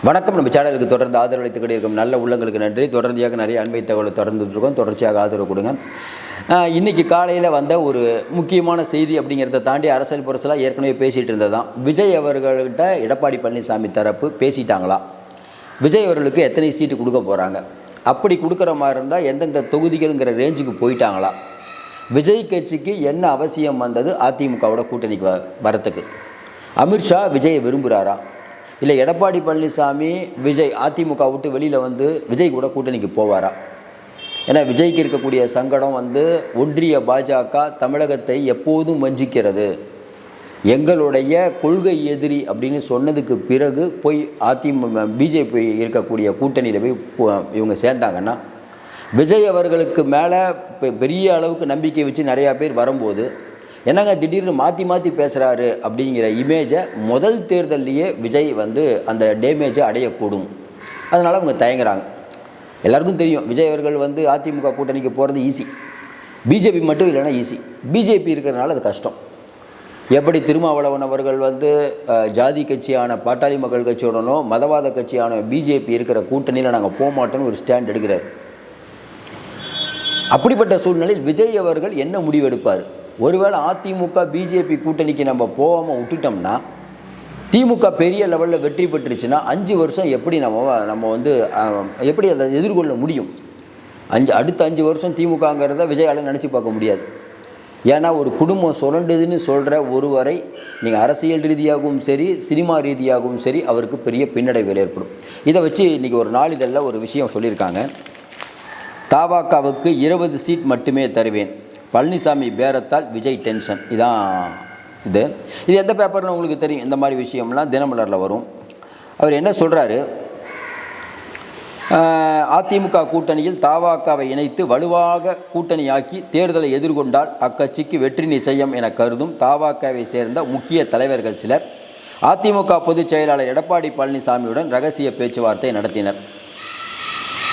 வணக்கம். நம்ம சேனலுக்கு தொடர்ந்து ஆதரவு அளித்துக்கிட்டே இருக்கும் நல்ல உள்ளங்களுக்கு நன்றி. தொடர்ந்தியாக நிறைய அன்பை தகவலை தொடர்ந்துருக்கோம். தொடர்ச்சியாக ஆதரவு கொடுங்க. இன்றைக்கி காலையில் வந்த ஒரு முக்கியமான செய்தி அப்படிங்கிறத தாண்டி அரசியல் புரசலாக ஏற்கனவே பேசிகிட்டு இருந்தது தான். விஜய் அவர்கள்கிட்ட எடப்பாடி பழனிசாமி தரப்பு பேசிட்டாங்களா, விஜய் அவர்களுக்கு எத்தனை சீட்டு கொடுக்க போகிறாங்க, அப்படி கொடுக்குற மாதிரி இருந்தால் எந்தெந்த தொகுதிகள்ங்கிற ரேஞ்சுக்கு போயிட்டாங்களா, விஜய் கட்சிக்கு என்ன அவசியம் வந்தது அதிமுகவோட கூட்டணிக்கு வரத்துக்கு, அமித்ஷா விஜயை விரும்புகிறாரா, இல்லை எடப்பாடி பழனிசாமி விஜய் அதிமுக விட்டு வெளியில் வந்து விஜய் கூட கூட்டணிக்கு போவாரா? ஏன்னா விஜய்க்கு இருக்கக்கூடிய சங்கடம் ஒன்றிய பாஜக தமிழகத்தை எப்போதும் வஞ்சிக்கிறது, எங்களுடைய கொள்கை எதிரி அப்படின்னு சொன்னதுக்கு பிறகு போய் பிஜேபி இருக்கக்கூடிய கூட்டணியில் போய் இவங்க சேர்ந்தாங்கன்னா விஜய் அவர்களுக்கு மேலே பெரிய அளவுக்கு நம்பிக்கை வச்சு நிறையா பேர் வரும்போது என்னங்க திடீர்னு மாற்றி பேசுகிறாரு அப்படிங்கிற இமேஜை முதல் தேர்தல்லையே விஜய் அந்த டேமேஜை அடையக்கூடும். அதனால் அவங்க தயங்குறாங்க. எல்லாருக்கும் தெரியும் விஜய் அவர்கள் அதிமுக கூட்டணிக்கு போகிறது ஈஸி, பிஜேபி மட்டும் இல்லைன்னா ஈஸி. பிஜேபி இருக்கிறதுனால அது கஷ்டம். எப்படி திருமாவளவன் அவர்கள் ஜாதி கட்சியான பாட்டாளி மக்கள் கட்சியுடனோ மதவாத கட்சியான பிஜேபி இருக்கிற கூட்டணியில் நாங்கள் போக மாட்டோன்னு ஒரு ஸ்டாண்ட் எடுக்கிறார். அப்படிப்பட்ட சூழ்நிலையில் விஜய் அவர்கள் என்ன முடிவெடுப்பார்? ஒருவேளை அதிமுக பிஜேபி கூட்டணிக்கு நம்ம போகாமல் விட்டுட்டோம்னா, திமுக பெரிய லெவலில் வெற்றி பெற்றுச்சுன்னா 5 வருஷம் எப்படி நம்ம எப்படி அதை எதிர்கொள்ள முடியும்? அடுத்த 5 வருஷம் திமுகங்கிறத விஜயால் நினச்சி பார்க்க முடியாது. ஏன்னா ஒரு குடும்பம் சுரண்டுதுன்னு சொல்கிற ஒருவரை நீங்கள் அரசியல் ரீதியாகவும் சரி சினிமா ரீதியாகவும் சரி அவருக்கு பெரிய பின்னடைவுகள் ஏற்படும். இதை வச்சு இன்றைக்கி ஒரு நாளிதழில் ஒரு விஷயம் சொல்லியிருக்காங்க. தபாகவுக்கு 20 சீட் மட்டுமே தருவேன், பழனிசாமி பேரத்தால் விஜய் டென்ஷன். இது எந்த பேப்பர்னு உங்களுக்கு தெரியும். இந்த மாதிரி விஷயம்லாம் தினமலரில் வரும். அவர் என்ன சொல்கிறாரு, அதிமுக கூட்டணியில் தபாகவை இணைத்து வலுவாக கூட்டணியாக்கி தேர்தலை எதிர்கொண்டால் அக்கட்சிக்கு வெற்றி நிச்சயம் என கருதும் தபாகவை சேர்ந்த முக்கிய தலைவர்கள் சிலர் அதிமுக பொதுச் செயலாளர் எடப்பாடி பழனிசாமியுடன் ரகசிய பேச்சுவார்த்தை நடத்தினர்.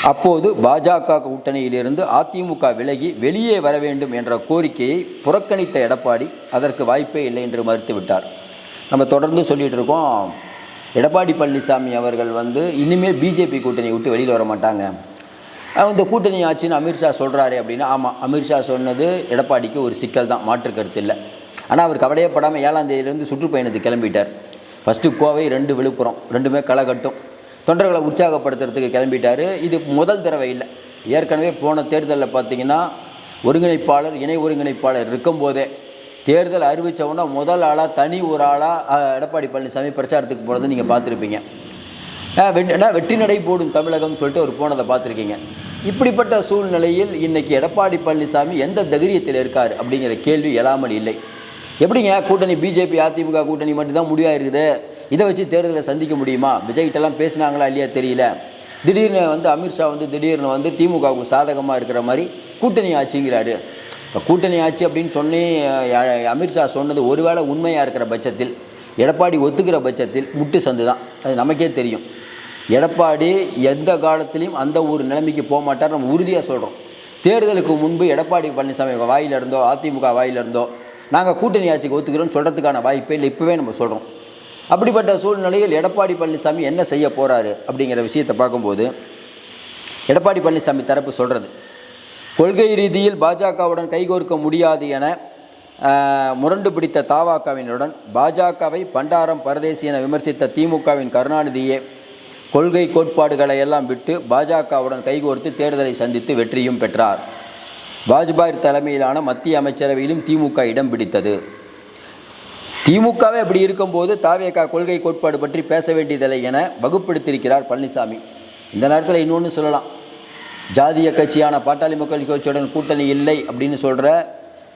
அப்போது பாஜக கூட்டணியிலிருந்து அதிமுக விலகி வெளியே வர வேண்டும் என்ற கோரிக்கையை புறக்கணித்த எடப்பாடி அதற்கு வாய்ப்பே இல்லை என்று மறுத்துவிட்டார். நம்ம தொடர்ந்து சொல்லிகிட்டு இருக்கோம், எடப்பாடி பழனிசாமி அவர்கள் இனிமேல் பிஜேபி கூட்டணியை விட்டு வெளியில் வர மாட்டாங்க, இந்த கூட்டணி ஆச்சுன்னு அமித்ஷா சொல்கிறாரு அப்படின்னா, ஆமாம் அமித்ஷா சொன்னது எடப்பாடிக்கு ஒரு சிக்கல் தான், மாற்று கருத்து இல்லை. ஆனால் அவர் கவலையப்படாமல் 7ஆம் தேதியிலேருந்து சுற்றுப்பயணத்துக்கு கிளம்பிட்டார். ஃபஸ்ட்டு கோவை, 2 விழுப்புரம், 2மே களை கட்டும். தொண்டர்களை உற்சாகப்படுத்துறதுக்கு கிளம்பிட்டார். இது முதல் தடவை இல்லை. ஏற்கனவே போன தேர்தலில் பார்த்திங்கன்னா ஒருங்கிணைப்பாளர் இணை ஒருங்கிணைப்பாளர் இருக்கும்போதே தேர்தல் அறிவித்தவொன்னா முதல் ஆளாக தனி ஒரு ஆளாக எடப்பாடி பழனிசாமி பிரச்சாரத்துக்கு போனதை நீங்கள் பார்த்துருப்பீங்க. வெற்றி நடை போடும் தமிழகம் சொல்லிட்டு ஒரு போனதை பார்த்துருக்கீங்க. இப்படிப்பட்ட சூழ்நிலையில் இன்றைக்கி எடப்பாடி பழனிசாமி எந்த தைரியத்தில் இருக்கார் அப்படிங்கிற கேள்வி எழாமல் இல்லை. எப்படிங்க கூட்டணி பிஜேபி அதிமுக கூட்டணி மட்டும்தான் முடிவாக இருக்குது, இதை வச்சு தேர்தலை சந்திக்க முடியுமா? விஜய்கிட்டலாம் பேசினாங்களா இல்லையா தெரியல. திடீர்னு அமித்ஷா திடீர்னு திமுகவுக்கு சாதகமாக இருக்கிற மாதிரி கூட்டணி ஆட்சிங்கிறாரு. இப்போ கூட்டணி ஆட்சி அப்படின்னு சொன்னி அமித்ஷா சொன்னது ஒருவேளை உண்மையாக இருக்கிற பட்சத்தில், எடப்பாடி ஒத்துக்கிற பட்சத்தில் முட்டு சந்து தான். அது நமக்கே தெரியும். எடப்பாடி எந்த காலத்திலையும் அந்த ஒரு நிலைமைக்கு போக மாட்டார், நம்ம உறுதியாக சொல்கிறோம். தேர்தலுக்கு முன்பு எடப்பாடி பழனிசாமி வாயிலிருந்தோ அதிமுக வாயிலிருந்தோ நாங்கள் கூட்டணி ஆட்சிக்கு ஒத்துக்கிறோன்னு சொல்கிறதுக்கான வாய்ப்பே இல்லை, இப்போவே நம்ம சொல்கிறோம். அப்படிப்பட்ட சூழ்நிலையில் எடப்பாடி பழனிசாமி என்ன செய்ய போகிறாரு அப்படிங்கிற விஷயத்தை பார்க்கும்போது, எடப்பாடி பழனிசாமி தரப்பு சொல்கிறது, கொள்கை ரீதியில் பாஜகவுடன் கைகோர்க்க முடியாது என முரண்டு பிடித்த தபாகவினருடன் பாஜகவை பண்டாரம் பரதேசி என விமர்சித்த திமுகவின் கருணாநிதியே கொள்கை கோட்பாடுகளை எல்லாம் விட்டு பாஜகவுடன் கைகோர்த்து தேர்தலை சந்தித்து வெற்றியும் பெற்றார். வாஜ்பாய் தலைமையிலான மத்திய அமைச்சரவையிலும் திமுக இடம் பிடித்தது. திமுகவே அப்படி இருக்கும்போது தாவேகா கொள்கை கோட்பாடு பற்றி பேச வேண்டியதில்லை என வகுப்படுத்தியிருக்கிறார் பழனிசாமி. இந்த நேரத்தில் இன்னொன்று சொல்லலாம், ஜாதிய கட்சியான பாட்டாளி மக்கள் கட்சியுடன் கூட்டணி இல்லை அப்படின்னு சொல்கிற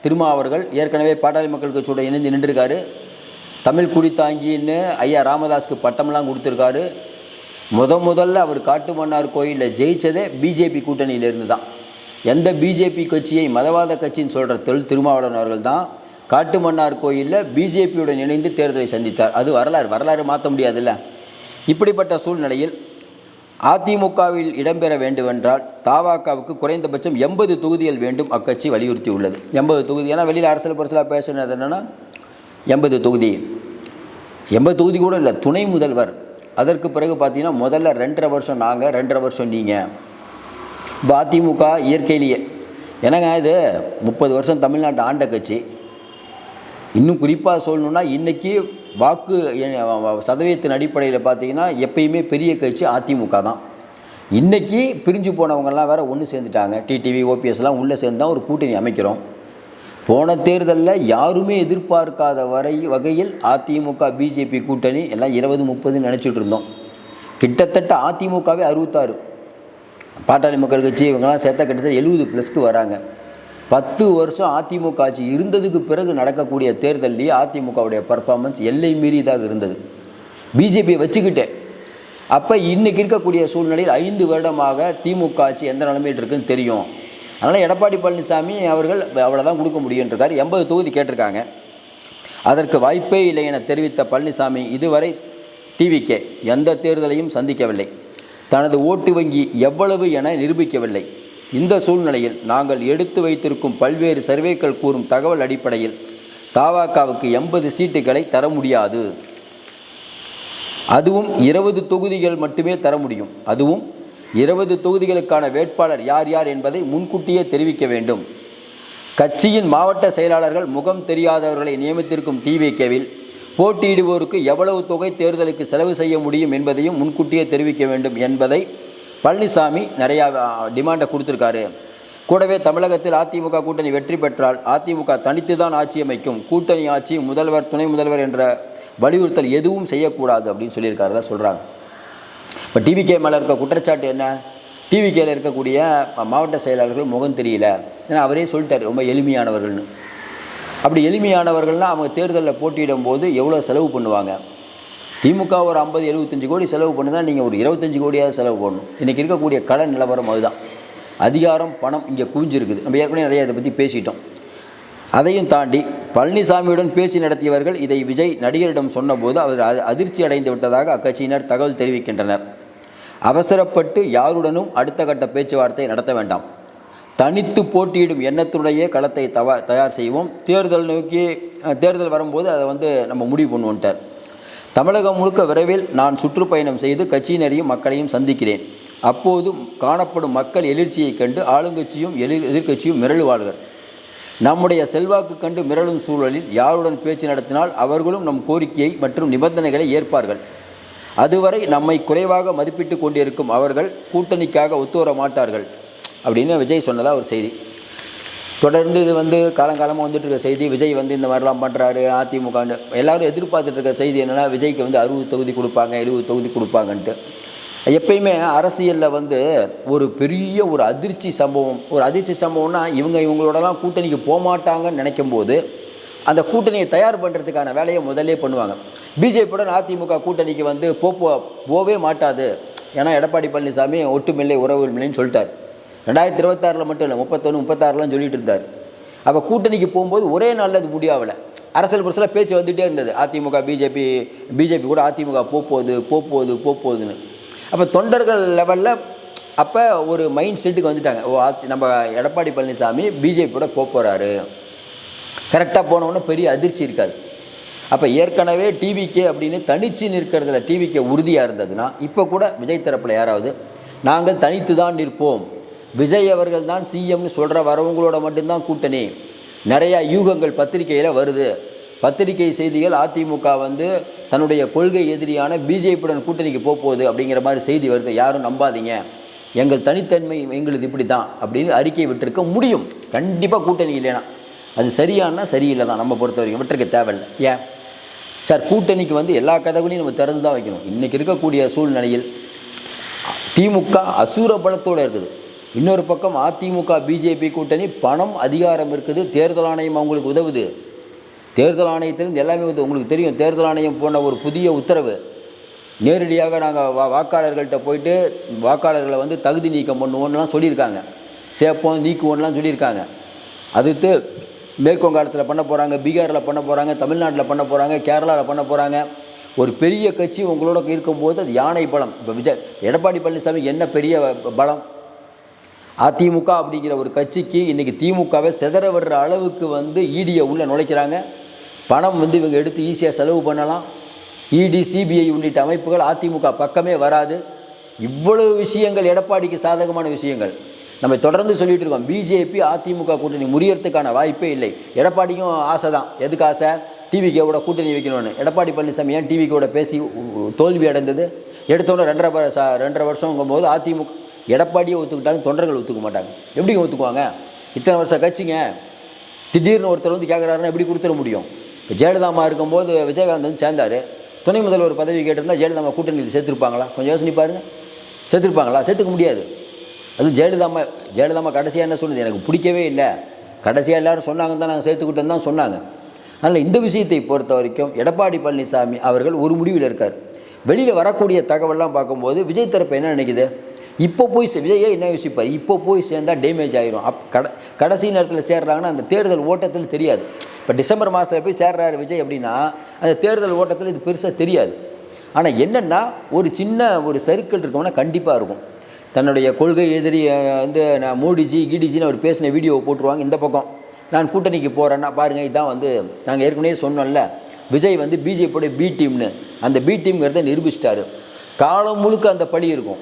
திருமாவர்கள் ஏற்கனவே பாட்டாளி மக்கள் கட்சியோட இணைந்து நின்றுருக்காரு. தமிழ் குடித்தாங்கின்னு ஐயா ராமதாஸுக்கு பட்டமெல்லாம் கொடுத்துருக்காரு. முதல்ல அவர் காட்டுமன்னார் கோயிலில் ஜெயித்ததே பிஜேபி கூட்டணியிலிருந்து தான். எந்த பிஜேபி கட்சியை மதவாத கட்சின்னு சொல்கிற திருமாவளவன் அவர்கள் தான் காட்டுமன்னார் கோயிலில் பிஜேபியுடன் இணைந்து தேர்தலை சந்தித்தார். அது வரலாறு மாற்ற முடியாதுல்ல. இப்படிப்பட்ட சூழ்நிலையில் அதிமுகவில் இடம்பெற வேண்டுமென்றால் தபாகவுக்கு குறைந்தபட்சம் 80 தொகுதிகள் வேண்டும் அக்கட்சி வலியுறுத்தி உள்ளது. 80 தொகுதி, ஏன்னா வெளியில் அரசியல் பரிசலாக பேசுனது என்னென்னா 80 தொகுதி கூட இல்லை, துணை முதல்வர் அதற்கு பிறகு பார்த்தீங்கன்னா முதல்ல 2.5 வருஷம் நாங்கள், 2.5 வருஷம் நீங்கள். இப்போ அதிமுக இயற்கையிலேயே என்னங்க இது 30 வருஷம் தமிழ்நாட்டை ஆண்ட கட்சி. இன்னும் குறிப்பாக சொல்லணுன்னா இன்றைக்கி வாக்கு சதவீதத்தின் அடிப்படையில் பார்த்தீங்கன்னா எப்பயுமே பெரிய கட்சி அதிமுக தான். இன்றைக்கி பிரிஞ்சு போனவங்கெல்லாம் வேறு ஒன்று சேர்ந்துட்டாங்க. டிடிவி, ஓபிஎஸ்லாம் உள்ளே சேர்ந்து தான் ஒரு கூட்டணி அமைக்கிறோம். போன தேர்தலில் யாருமே எதிர்பார்க்காத வகையில் அதிமுக பிஜேபி கூட்டணி எல்லாம் 20-30 நினச்சிட்டு இருந்தோம். கிட்டத்தட்ட அதிமுகவே 66, பாட்டாளி மக்கள் கட்சி இவங்கெல்லாம் சேர்த்தா கிட்டத்தட்ட 70+ வராங்க. 10 வருஷம் அதிமுக ஆட்சி இருந்ததுக்கு பிறகு நடக்கக்கூடிய தேர்தல்லையே அதிமுகவுடைய பர்ஃபார்மன்ஸ் எல்லை மீறியதாக இருந்தது. பிஜேபியை வச்சுக்கிட்டே அப்போ இன்றைக்கி இருக்கக்கூடிய சூழ்நிலையில் 5 வருடமாக திமுக ஆட்சி எந்த நிலைமையில் இருக்குதுன்னு தெரியும். அதனால் எடப்பாடி பழனிசாமி அவர்கள் அவ்வளோதான் கொடுக்க முடியுன்றார். 80 தொகுதி கேட்டிருக்காங்க. அதற்கு வாய்ப்பே இல்லை என தெரிவித்த பழனிசாமி இதுவரை டிவிகே எந்த தேர்தலையும் சந்திக்கவில்லை, தனது ஓட்டு வங்கி எவ்வளவு என நிரூபிக்கவில்லை. இந்த சூழ்நிலையில் நாங்கள் எடுத்து வைத்திருக்கும் பல்வேறு சர்வேக்கள் கூறும் தகவல் அடிப்படையில் தவாகவுக்கு 80 சீட்டுகளை தர முடியாது, அதுவும் 20 தொகுதிகள் மட்டுமே தர முடியும். அதுவும் 20 தொகுதிகளுக்கான வேட்பாளர் யார் யார் என்பதை முன்கூட்டியே தெரிவிக்க வேண்டும். கட்சியின் மாவட்ட செயலாளர்கள் முகம் தெரியாதவர்களை நியமித்திருக்கும் டிவிகேவில் போட்டியிடுவோருக்கு எவ்வளவு தொகை தேர்தலுக்கு செலவு செய்ய முடியும் என்பதையும் முன்கூட்டியே தெரிவிக்க வேண்டும் என்பதை பழனிசாமி நிறையா டிமாண்டை கொடுத்துருக்காரு. கூடவே தமிழகத்தில் அதிமுக கூட்டணி வெற்றி பெற்றால் அதிமுக தனித்து தான் ஆட்சி அமைக்கும், கூட்டணி ஆட்சி முதல்வர் துணை முதல்வர் என்ற வலியுறுத்தல் எதுவும் செய்யக்கூடாது அப்படின்னு சொல்லியிருக்காரு சொல்கிறாங்க. இப்போ டிவிகே மேலே இருக்க குற்றச்சாட்டு என்ன? டிவிகேயில் இருக்கக்கூடிய மாவட்ட செயலாளர்கள் முகம் தெரியல. ஏன்னா அவரே சொல்லிட்டார் ரொம்ப எளிமையானவர்கள்னு. அப்படி எளிமையானவர்கள்னால் அவங்க தேர்தலில் போட்டியிடும் போது எவ்வளோ செலவு பண்ணுவாங்க? திமுக ஒரு 50-75 கோடி செலவு பண்ணுதான், நீங்கள் ஒரு 25 கோடியாவது செலவு பண்ணணும். இன்றைக்கி இருக்கக்கூடிய கடன் நிலவரம் அதுதான். அதிகாரம் பணம் இங்கே குவிஞ்சிருக்குது. நம்ம ஏற்கனவே நிறைய இதை பற்றி பேசிட்டோம். அதையும் தாண்டி பழனிசாமியுடன் பேச்சு நடத்தியவர்கள் இதை விஜய் நடிகரிடம் சொன்னபோது அவர் அதிர்ச்சி அடைந்து விட்டதாக அக்கட்சியினர் தகவல் தெரிவிக்கின்றனர். அவசரப்பட்டு யாருடனும் அடுத்த கட்ட பேச்சுவார்த்தை நடத்த வேண்டாம், தனித்து போட்டியிடும் எண்ணத்துடைய களத்தை தயார் செய்வோம், தேர்தல் வரும்போது அதை நம்ம முடிவு பண்ணுவோன்ட்டார். தமிழகம் முழுக்க விரைவில் நான் சுற்றுப்பயணம் செய்து கட்சியினரையும் மக்களையும் சந்திக்கிறேன். அப்போது காணப்படும் மக்கள் எழுச்சியை கண்டு ஆளுங்கட்சியும் எதிர்க்கட்சியும் மிரளுவார்கள். நம்முடைய செல்வாக்கு கண்டு மிரளும் சூழலில் யாருடன் பேச்சு நடத்தினால் அவர்களும் நம் கோரிக்கையை மற்றும் நிபந்தனைகளை ஏற்பார்கள். அதுவரை நம்மை குறைவாக மதிப்பிட்டு கொண்டிருக்கும் அவர்கள் கூட்டணிக்காக ஒத்துவர மாட்டார்கள் அப்படின்னு விஜய் சொன்னதாக ஒரு செய்தி. தொடர்ந்து இது காலங்காலமாக வந்துட்டு இருக்க செய்தி. விஜய் இந்த மாதிரிலாம் பண்ணுறாரு, அதிமுக எல்லோரும் எதிர்பார்த்துட்டு இருக்க செய்தி என்னென்னா விஜய்க்கு 60 தொகுதி கொடுப்பாங்க, 70 தொகுதி கொடுப்பாங்கன்ட்டு. எப்பயுமே அரசியலில் ஒரு பெரிய ஒரு அதிர்ச்சி சம்பவம்னா இவங்களோடலாம் கூட்டணிக்கு போகமாட்டாங்கன்னு நினைக்கும் போது அந்த கூட்டணியை தயார் பண்ணுறதுக்கான வேலையை முதல்லே பண்ணுவாங்க. பிஜேபியுடன் அதிமுக கூட்டணிக்கு போவே மாட்டாது. ஏன்னா எடப்பாடி பழனிசாமி ஒட்டுமில்லை உறவுமில்லைன்னு சொல்லிட்டார். 2026 மட்டும் இல்லை, 31, 36 சொல்லிட்டு இருந்தார். அப்போ கூட்டணிக்கு போகும்போது ஒரே நாளில் அது முடியாவில் அரசியல் புரட்சியில் பேச்சு வந்துகிட்டே இருந்தது. அதிமுக பிஜேபி கூட அதிமுக போகுதுன்னு. அப்போ தொண்டர்கள் லெவலில் அப்போ ஒரு மைண்ட் செட்டுக்கு வந்துட்டாங்க. நம்ம எடப்பாடி பழனிசாமி பிஜேபியோட போகிறாரு. கரெக்டாக போனோன்னு பெரிய அதிர்ச்சி இருக்காது. அப்போ ஏற்கனவே டிவிகே அப்படின்னு தனிச்சு நிற்கிறதுல டிவிகே உறுதியாக இருந்ததுன்னா இப்போ கூட விஜய் தரப்பில் யாராவது நாங்கள் தனித்து தான் நிற்போம், விஜய் அவர்கள் தான் சிஎம்னு சொல்கிற வரவங்களோட மட்டும்தான் கூட்டணி, நிறையா யூகங்கள் பத்திரிகையில் வருது, பத்திரிகை செய்திகள் அதிமுக தன்னுடைய கொள்கை எதிரியான பிஜேபியுடன் கூட்டணிக்கு போகுது அப்படிங்கிற மாதிரி செய்தி வருது, யாரும் நம்பாதீங்க, எங்கள் தனித்தன்மை எங்களுக்கு இப்படி தான் அப்படின்னு அறிக்கை விட்டுருக்க முடியும். கண்டிப்பாக கூட்டணி இல்லைன்னா அது சரியானா சரியில்லை தான், நம்ம பொறுத்த வரைக்கும் விட்டுருக்க தேவையில்லை. ஏன் சார் கூட்டணிக்கு எல்லா கதவுகளையும் நம்ம திறந்து தான் வைக்கணும். இன்றைக்கி இருக்கக்கூடிய சூழ்நிலையில் திமுக அசூர பலத்தோடு இருக்குது. இன்னொரு பக்கம் அதிமுக பிஜேபி கூட்டணி பணம் அதிகாரம் இருக்குது, தேர்தல் ஆணையம் அவங்களுக்கு உதவுது. தேர்தல் ஆணையத்திலிருந்து எல்லாமே உங்களுக்கு தெரியும். தேர்தல் ஆணையம் போன ஒரு புதிய உத்தரவு, நேரடியாக நாங்கள் வாக்காளர்கள்ட்ட போயிட்டு வாக்காளர்களை தகுதி நீக்கம் பண்ணுவோன்னெலாம் சொல்லியிருக்காங்க, சேர்ப்போம் நீக்குவோன்னெலாம் சொல்லியிருக்காங்க. அடுத்து மேற்குவங்காளத்தில் பண்ண போகிறாங்க, பீகாரில் பண்ண போகிறாங்க, தமிழ்நாட்டில் பண்ண போகிறாங்க, கேரளாவில் பண்ண போகிறாங்க. ஒரு பெரிய கட்சி உங்களோட இருக்கும்போது அது யானை பலம். இப்போ எடப்பாடி பழனிசாமி என்ன பெரிய பலம்? அதிமுக அப்படிங்கிற ஒரு கட்சிக்கு இன்றைக்கி திமுகவை செதற விடுற அளவுக்கு ஈடியை உள்ளே நுழைக்கிறாங்க. பணம் இவங்க எடுத்து ஈஸியாக செலவு பண்ணலாம். இடி, சிபிஐ உள்ளிட்ட அமைப்புகள் அதிமுக பக்கமே வராது. இவ்வளவு விஷயங்கள் எடப்பாடிக்கு சாதகமான விஷயங்கள் நம்ம தொடர்ந்து சொல்லிட்டு இருக்கோம். பிஜேபி அதிமுக கூட்டணி முறியறதுக்கான வாய்ப்பே இல்லை. எடப்பாடிக்கும் ஆசை தான். எதுக்கு ஆசை? டிவிக்கோட கூட்டணி வைக்கணும்னு. எடப்பாடி பழனிசாமி ஏன் டிவிக்கோட பேசி தோல்வி அடைந்தது? எடுத்தோன்னே 2.5 வருஷங்கும் போது அதிமுக எடப்பாடியை ஒத்துக்கிட்டாலும் தொண்டர்கள் ஒத்துக்க மாட்டாங்க. எப்படிங்க ஒத்துக்குவாங்க? இத்தனை வருஷம் கட்சிங்க திடீர்னு ஒருத்தர் வந்து கேட்குறாருன்னா எப்படி கொடுத்துட முடியும்? இப்போ ஜெயலலிதாமா இருக்கும்போது விஜயகாந்த் வந்து சேர்ந்தார். துணை முதல்வர் பதவி கேட்டிருந்தால் ஜெயலலிதாமா கூட்டணியில் சேர்த்துருப்பாங்களா? கொஞ்சம் யோசனை பாருங்கள். சேர்த்துருப்பாங்களா? சேர்த்துக்க முடியாது. அதுவும் ஜெயலலிதாமா கடைசியாக என்ன சொன்னது? எனக்கு பிடிக்கவே இல்லை, கடைசியாக எல்லோரும் சொன்னாங்க தான் நாங்கள் சேர்த்துக்கிட்டோன்னு தான் சொன்னாங்க. அதனால் இந்த விஷயத்தை பொறுத்த வரைக்கும் எடப்பாடி பழனிசாமி அவர்கள் ஒரு முடிவில் இருக்கார். வெளியில் வரக்கூடிய தகவல்லாம் பார்க்கும்போது விஜய் தரப்பு என்ன நினைக்குது? இப்போ போய் விஜயை என்ன யோசிப்பார்? இப்போ போய் சேர்ந்தால் டேமேஜ் ஆகிரும். கடைசி நேரத்தில் சேர்றாங்கன்னா அந்த தேர்தல் ஓட்டத்தில் தெரியாது. இப்போ டிசம்பர் மாதத்தில் போய் சேர்றாரு விஜய் அப்படின்னா அந்த தேர்தல் ஓட்டத்தில் இது பெருசாக தெரியாது. ஆனால் என்னென்னா ஒரு சின்ன ஒரு சர்க்கிள் இருக்கோம்னா கண்டிப்பாக இருக்கும். தன்னுடைய கொள்கை எதிரி வந்து நான் மோடிஜின்னு அவர் பேசின வீடியோவை போட்டுருவாங்க. இந்த பக்கம் நான் கூட்டணிக்கு போகிறேன்னா பாருங்கள், இதுதான் வந்து நாங்கள் ஏற்கனவே சொன்னோம்ல, விஜய் வந்து பிஜேபியோட பி டீம்னு. அந்த பி டீம்ங்கிறத நிரூபிச்சிட்டாரு. காலம் முழுக்க அந்த பழி இருக்கும்.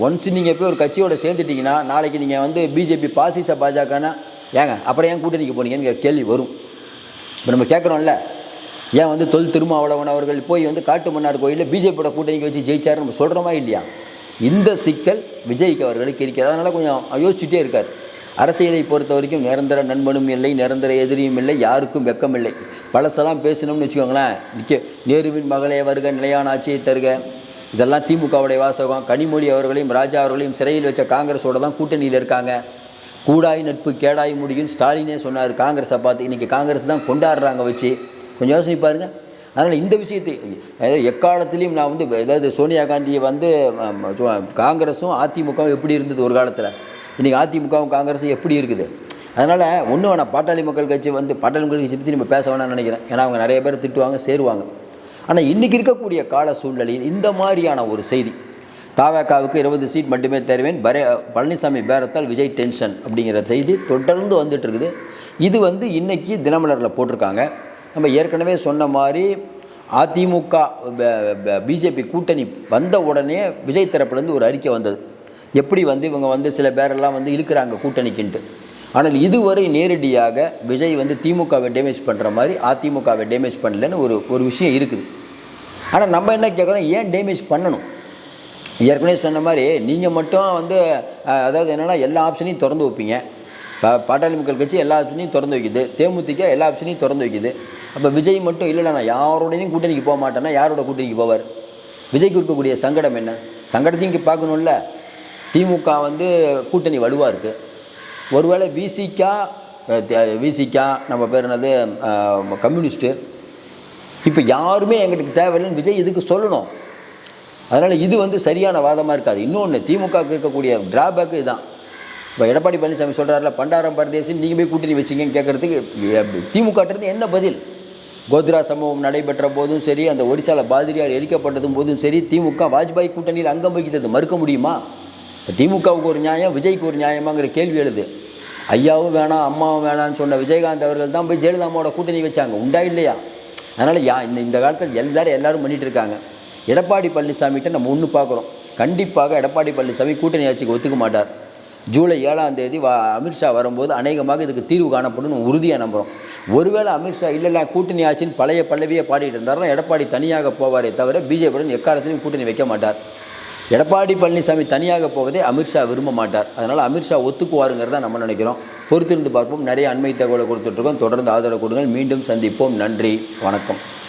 ஒன்ஸ் நீங்கள் போய் ஒரு கட்சியோட சேர்ந்துட்டிங்கன்னா நாளைக்கு நீங்கள் வந்து பிஜேபி பாசிச பாஜகனா ஏங்க அப்புறம் ஏன் கூட்டணிக்கு போனீங்கன்னு கேள்வி வரும். இப்போ நம்ம கேட்குறோம்ல, ஏன் வந்து திருமாவளவன் அவர்கள் போய் வந்து காட்டுமன்னார் கோயிலில் பிஜேபியோட கூட்டணிக்கு வச்சு ஜெயிச்சாருன்னு நம்ம சொல்கிறோமா இல்லையா? இந்த சிக்கல் விஜய்க்கு அவர்களுக்கு இருக்கிறது. அதனால் கொஞ்சம் யோசிச்சுட்டே இருக்கார். அரசியலை பொறுத்த வரைக்கும் நிரந்தர நண்பனும் இல்லை, நிரந்தர எதிரியும் இல்லை, யாருக்கும் வெக்கம் இல்லை. பழசெல்லாம் பேசணும்னு வச்சுக்கோங்களேன். நேருவின் மகளே வருக, நிலையான ஆட்சியை தருக, இதெல்லாம் திமுகவுடைய வாசகம். கனிமொழி அவர்களையும் ராஜா அவர்களையும் சிறையில் வச்ச காங்கிரஸோட தான் கூட்டணியில் இருக்காங்க. கூடாய் நட்பு கேடாய் முடியும் ஸ்டாலினே சொன்னார் காங்கிரஸை பார்த்து. இன்றைக்கி காங்கிரஸ் தான் கொண்டாடுறாங்க வச்சு. கொஞ்சம் யோசனை பாருங்கள். அதனால் இந்த விஷயத்தை எக்காலத்திலையும் நான் வந்து ஏதாவது சோனியா காந்தியை வந்து காங்கிரஸும் அதிமுகவும் எப்படி இருந்தது ஒரு காலத்தில், இன்றைக்கி அதிமுகவும் காங்கிரஸும் எப்படி இருக்குது? அதனால் ஒன்றும் வேணாம், பாட்டாளி மக்கள் கட்சி வந்து பாட்டாளி மக்கள் கட்சி பற்றி நம்ம பேச வேணாம்னு நினைக்கிறேன். ஏன்னா அவங்க நிறைய பேர் திட்டுவாங்க, சேருவாங்க. ஆனால் இன்றைக்கி இருக்கக்கூடிய கால சூழ்நிலையில் இந்த மாதிரியான ஒரு செய்தி, தாவேக்காவுக்கு 20 சீட் மட்டுமே தருவேன், பழனிசாமி பேரத்தால் விஜய் டென்ஷன் அப்படிங்கிற செய்தி தொடர்ந்து வந்துட்டு இருக்குது. இது வந்து இன்றைக்கி தினமலரில் போட்டிருக்காங்க. நம்ம ஏற்கனவே சொன்ன மாதிரி அதிமுக பிஜேபி கூட்டணி வந்த உடனே விஜய் தரப்புலேருந்து ஒரு அறிக்கை வந்தது. எப்படி வந்து இவங்க வந்து சில பேரெல்லாம் வந்து இழுக்கிறாங்க கூட்டணிக்குன்ட்டு. ஆனால் இதுவரை நேரடியாக விஜய் வந்து திமுகவை டேமேஜ் பண்ணுற மாதிரி அதிமுகவை டேமேஜ் பண்ணலன்னு ஒரு விஷயம் இருக்குது. ஆனால் நம்ம என்ன கேட்குறோம், ஏன் டேமேஜ் பண்ணணும்? ஏற்கனவே சொன்ன மாதிரி நீங்கள் மட்டும் வந்து அதாவது என்னென்னா எல்லா ஆப்ஷனையும் திறந்து வைப்பீங்க. பாட்டாளி மக்கள் கட்சி எல்லா ஆப்ஷனையும் திறந்து வைக்குது, தேமுதிக எல்லா ஆப்ஷனையும் திறந்து வைக்குது. அப்போ விஜய் மட்டும் இல்லை நான் யாரோடையும் கூட்டணிக்கு போக மாட்டேன்னா யாரோட கூட்டணிக்கு போவார்? விஜய்க்கு இருக்கக்கூடிய சங்கடம் என்ன? சங்கடத்தையும் இங்கே பார்க்கணும்ல. திமுக வந்து கூட்டணி வலுவாக இருக்குது. ஒருவேளை விசிகா நம்ம பேர் என்னது கம்யூனிஸ்ட்டு இப்போ யாருமே எங்களுக்கு தேவையில்லைன்னு விஜய் இதுக்கு சொல்லணும். அதனால் இது வந்து சரியான வாதமாக இருக்காது. இன்னொன்று, திமுகவுக்கு இருக்கக்கூடிய டிராபேக்கு இதுதான். இப்போ எடப்பாடி பழனிசாமி சொல்கிறாருல, பண்டாரம் பரதேசி நீங்கள் போய் கூட்டணி வச்சிங்கன்னு கேட்குறதுக்கு திமுகன்றது என்ன பதில்? கோத்ரா சம்பவம் நடைபெற்ற போதும் சரி, அந்த ஒரிசாவில் பாதிரியார் எரிக்கப்பட்டதும் போதும் சரி, திமுக வாஜ்பாய் கூட்டணியில் அங்கம் வகித்தது மறுக்க முடியுமா? இப்போ திமுகவுக்கு ஒரு நியாயம், விஜய்க்கு ஒரு நியாயமாங்கிற கேள்வி எழுது. ஐயாவும் வேணாம் அம்மாவும் வேணான்னு சொன்ன விஜயகாந்த் அவர்கள் தான் போய் ஜெயலலிதாவோட கூட்டணி வச்சாங்க, உண்டா இல்லையா? அதனால் இந்த காலத்தில் எல்லாரும் பண்ணிகிட்டு இருக்காங்க. எடப்பாடி பழனிசாமிகிட்ட நம்ம ஒன்று பார்க்குறோம், கண்டிப்பாக எடப்பாடி பழனிசாமி கூட்டணி ஆட்சிக்கு ஒத்துக்க மாட்டார். ஜூலை 7ஆம் தேதி அமித்ஷா வரும்போது அநேகமாக இதுக்கு தீர்வு காணப்படும் உறுதியாக நம்புகிறோம். ஒருவேளை அமித்ஷா இல்லை கூட்டணி ஆட்சின்னு பழைய பல்லவியை பாடிட்டு இருந்தாருன்னா எடப்பாடி தனியாக போவாரே தவிர பிஜேபியுடன் எக்காலத்திலையும் கூட்டணி வைக்க மாட்டார். எடப்பாடி பழனிசாமி தனியாக போவதே அமித்ஷா விரும்ப மாட்டார். அதனால் அமித்ஷா ஒத்துக்குவாருங்கிறத நம்ம நினைக்கிறோம். பொறுத்திருந்து பார்ப்போம். நிறைய அண்மை தகவலை கொடுத்துட்ருக்கோம். தொடர்ந்து ஆதரவு கொடுங்கள். மீண்டும் சந்திப்போம். நன்றி, வணக்கம்.